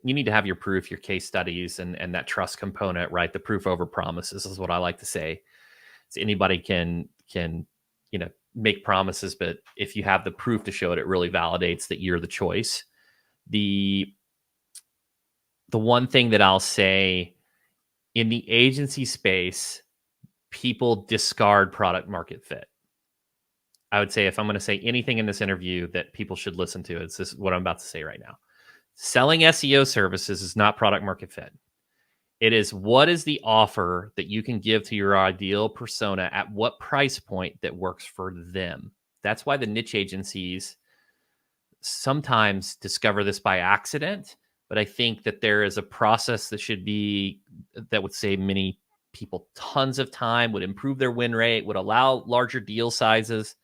you need to have your proof, your case studies, and that trust component, right? The proof over promises is what I like to say. So anybody can make promises, but if you have the proof to show it, it really validates that you're the choice. The one thing that I'll say in the agency space, people discard product market fit. I would say if I'm going to say anything in this interview that people should listen to, it's this what I'm about to say right now. Selling SEO services is not product market fit. It is what is the offer that you can give to your ideal persona at what price point that works for them. That's why the niche agencies sometimes discover this by accident, but I think that there is a process that would save many people tons of time, would improve their win rate, would allow larger deal sizes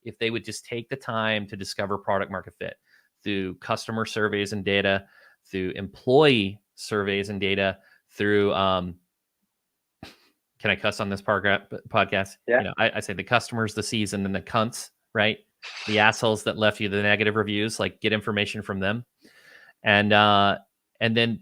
if they would just take the time to discover product market fit through customer surveys and data, through employee surveys and data, through can I cuss on this podcast? Yeah. I say the customers, the C's, and then the cunts, right? The assholes that left you the negative reviews, like get information from them. And then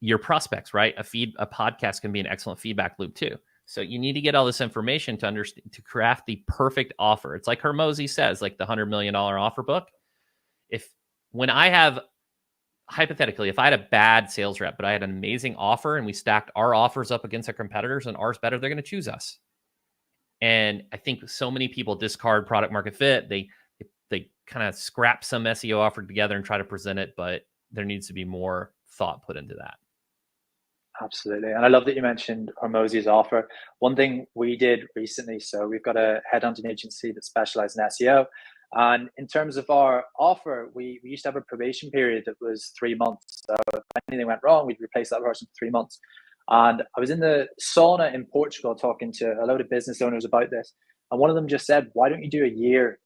your prospects, right? A podcast can be an excellent feedback loop too. So you need to get all this information to understand, to craft the perfect offer. It's like Hormozi says, like the $100 million offer book. Hypothetically, if I had a bad sales rep, but I had an amazing offer and we stacked our offers up against our competitors and ours better, they're going to choose us. And I think so many people discard product market fit. They kind of scrap some SEO offer together and try to present it, but there needs to be more thought put into that. Absolutely. And I love that you mentioned Hormozi's offer. One thing we did recently, so we've got a headhunting agency that specializes in SEO. And in terms of our offer, we used to have a probation period that was 3 months. So if anything went wrong, we'd replace that person for 3 months. And I was in the sauna in Portugal talking to a load of business owners about this. And one of them just said, why don't you do a year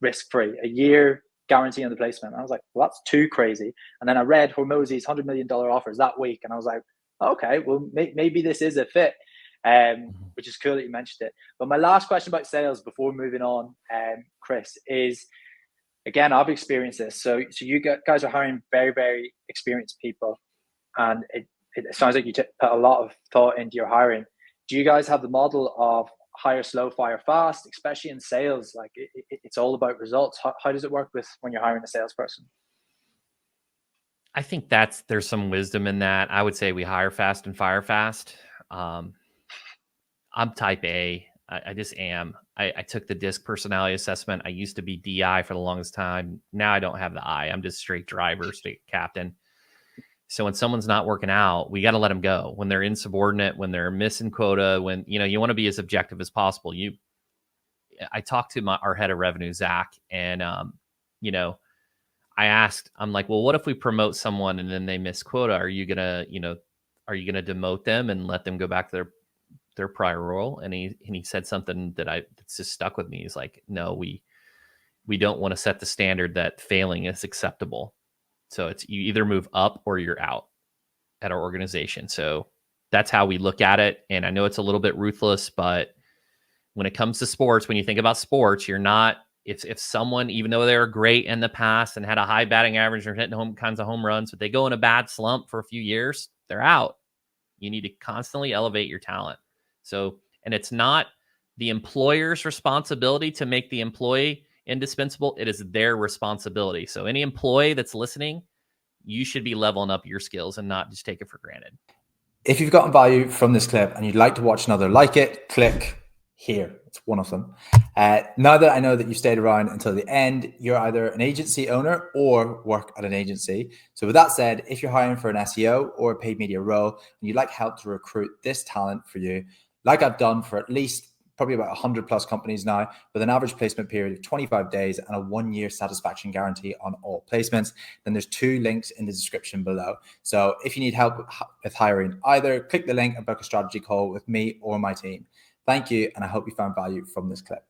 risk-free, a year guarantee on the placement? And I was like, well, that's too crazy. And then I read Hormozi's $100 million offers that week. And I was like, okay, well, maybe this is a fit, which is cool that you mentioned it. But my last question about sales before moving on, Chris, is, again, I've experienced this. So you guys are hiring very, very experienced people, and it sounds like you put a lot of thought into your hiring. Do you guys have the model of hire slow, fire fast, especially in sales? Like it's all about results. How does it work when you're hiring a salesperson? I think there's some wisdom in that. I would say we hire fast and fire fast. I'm type A. I just am. I took the DISC personality assessment. I used to be DI for the longest time. Now I don't have the I. I'm just straight driver, straight captain. So when someone's not working out, we got to let them go. When they're insubordinate, when they're missing quota, when you want to be as objective as possible. I talked to our head of revenue, Zach, and I asked, I'm like, well, what if we promote someone and then they miss quota? Are you gonna demote them and let them go back to their prior role? And he said something that's just stuck with me. He's like, no, we don't want to set the standard that failing is acceptable. So it's you either move up or you're out at our organization. So that's how we look at it. And I know it's a little bit ruthless, but when it comes to sports, when you think about sports, you're not, if someone, even though they were great in the past and had a high batting average or hitting kinds of home runs, but they go in a bad slump for a few years, they're out. You need to constantly elevate your talent. So, and it's not the employer's responsibility to make the employee indispensable. It is their responsibility. So any employee that's listening, you should be leveling up your skills and not just take it for granted. If you've gotten value from this clip and you'd like to watch another like it, click here. It's one of them. Now that I know that you stayed around until the end, you're either an agency owner or work at an agency. So with that said, if you're hiring for an SEO or a paid media role and you'd like help to recruit this talent for you, like I've done for at least probably about 100 plus companies now, with an average placement period of 25 days and a 1-year satisfaction guarantee on all placements, then there's 2 links in the description below. So if you need help with hiring, either click the link and book a strategy call with me or my team. Thank you, and I hope you found value from this clip.